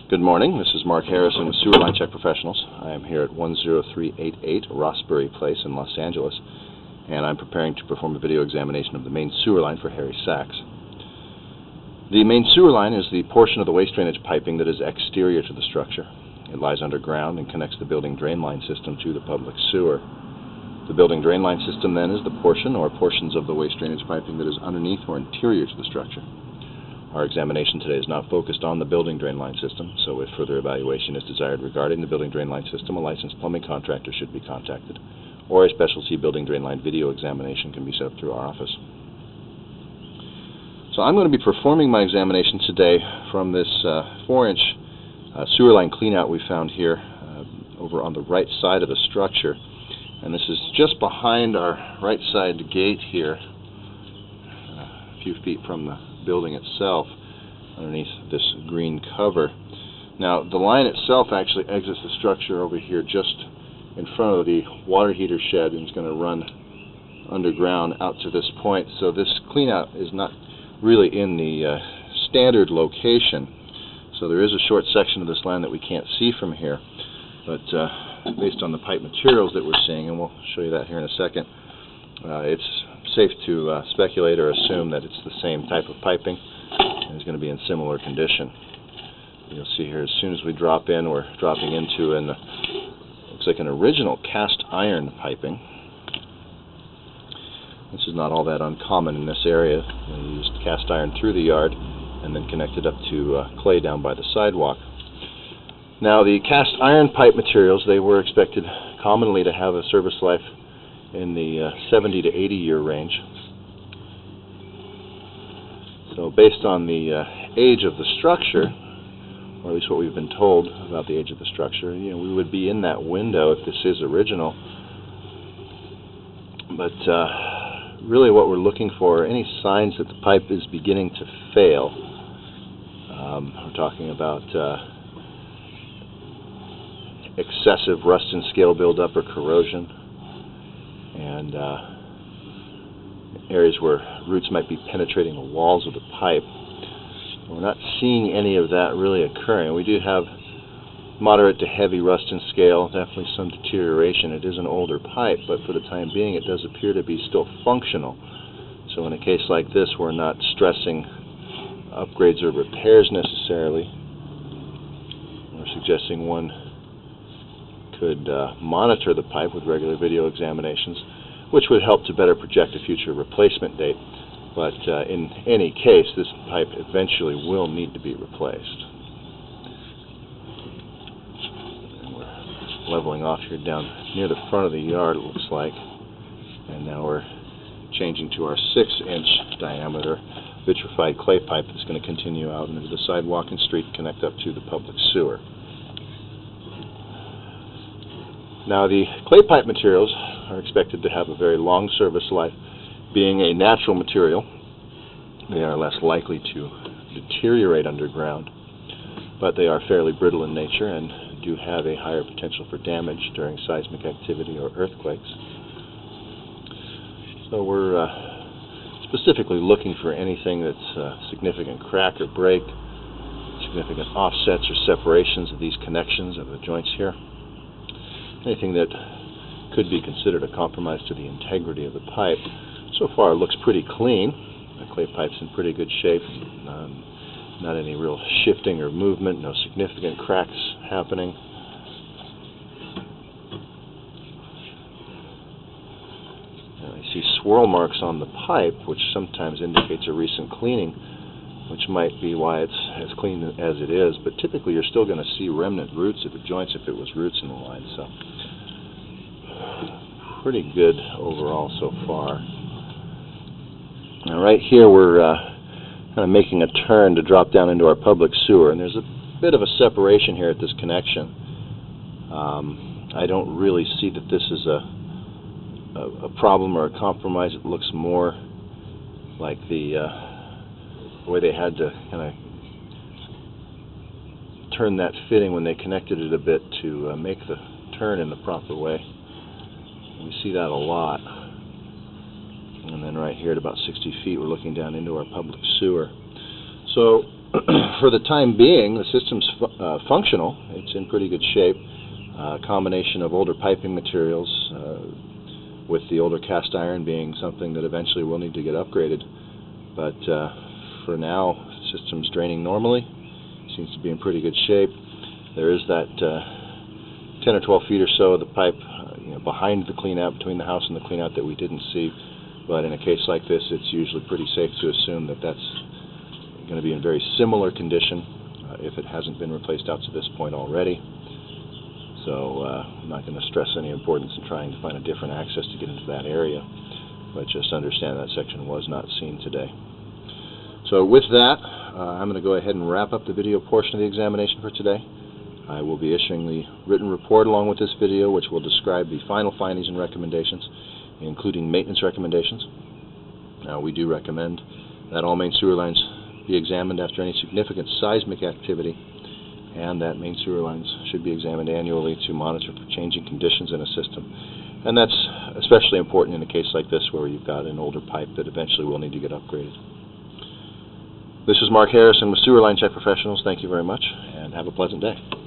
Good morning. This is Mark Harrison with Sewer Line Check Professionals. I am here at 10388 Rossbury Place in Los Angeles, and I'm preparing to perform a video examination of the main sewer line for Harry Sachs. The main sewer line is the portion of the waste drainage piping that is exterior to the structure. It lies underground and connects the building drain line system to the public sewer. The building drain line system then is the portion or portions of the waste drainage piping that is underneath or interior to the structure. Our examination today is not focused on the building drain line system, so if further evaluation is desired regarding the building drain line system, a licensed plumbing contractor should be contacted, or a specialty building drain line video examination can be set up through our office. So I'm going to be performing my examination today from this 4-inch sewer line cleanout we found here over on the right side of the structure. And this is just behind our right side gate here, a few feet from the building itself, underneath this green cover. Now, the line itself actually exits the structure over here just in front of the water heater shed, and is going to run underground out to this point. So this cleanout is not really in the standard location. So there is a short section of this line that we can't see from here, but based on the pipe materials that we're seeing, and we'll show you that here in a second, it's safe to speculate or assume that it's the same type of piping and is going to be in similar condition. You'll see here, as soon as we drop in, we're dropping into looks like an original cast iron piping. This is not all that uncommon in this area. We used cast iron through the yard and then connected up to clay down by the sidewalk. Now, the cast iron pipe materials, they were expected commonly to have a service life in the 70 to 80 year range. So based on the age of the structure, or at least what we've been told about the age of the structure, we would be in that window if this is original. But really what we're looking for are any signs that the pipe is beginning to fail. We're talking about excessive rust and scale buildup or corrosion, and areas where roots might be penetrating the walls of the pipe. We're not seeing any of that really occurring. We do have moderate to heavy rust and scale, definitely some deterioration. It is an older pipe, but for the time being it does appear to be still functional. So in a case like this, we're not stressing upgrades or repairs necessarily. We're suggesting one could monitor the pipe with regular video examinations, which would help to better project a future replacement date. But in any case, this pipe eventually will need to be replaced. And we're leveling off here down near the front of the yard, it looks like. And now we're changing to our 6-inch diameter vitrified clay pipe that's going to continue out into the sidewalk and street and connect up to the public sewer. Now, the clay pipe materials are expected to have a very long service life. Being a natural material, they are less likely to deteriorate underground, but they are fairly brittle in nature and do have a higher potential for damage during seismic activity or earthquakes. So we're specifically looking for anything that's a significant crack or break, significant offsets or separations of these connections of the joints here. Anything that could be considered a compromise to the integrity of the pipe. So far it looks pretty clean. The clay pipe's in pretty good shape. Not any real shifting or movement, no significant cracks happening. Now I see swirl marks on the pipe, which sometimes indicates a recent cleaning, which might be why it's as clean as it is, but typically you're still going to see remnant roots at the joints if it was roots in the line. So pretty good overall so far. Now right here we're kind of making a turn to drop down into our public sewer, and there's a bit of a separation here at this connection. I don't really see that this is a problem or a compromise. It looks more like the way they had to kind of turn that fitting when they connected it a bit to make the turn in the proper way. We see that a lot. And then right here at about 60 feet, we're looking down into our public sewer. So for the time being, the system's functional. It's in pretty good shape. A combination of older piping materials, with the older cast iron being something that eventually will need to get upgraded. But for now, the system's draining normally. Seems to be in pretty good shape. There is that 10 or 12 feet or so of the pipe behind the cleanout, between the house and the cleanout, that we didn't see. But in a case like this, it's usually pretty safe to assume that that's going to be in very similar condition if it hasn't been replaced out to this point already. So I'm not going to stress any importance in trying to find a different access to get into that area, but just understand that section was not seen today. So with that, I'm going to go ahead and wrap up the video portion of the examination for today. I will be issuing the written report along with this video, which will describe the final findings and recommendations, including maintenance recommendations. Now, we do recommend that all main sewer lines be examined after any significant seismic activity, and that main sewer lines should be examined annually to monitor for changing conditions in a system. And that's especially important in a case like this, where you've got an older pipe that eventually will need to get upgraded. This is Mark Harrison with Sewer Line Check Professionals. Thank you very much, and have a pleasant day.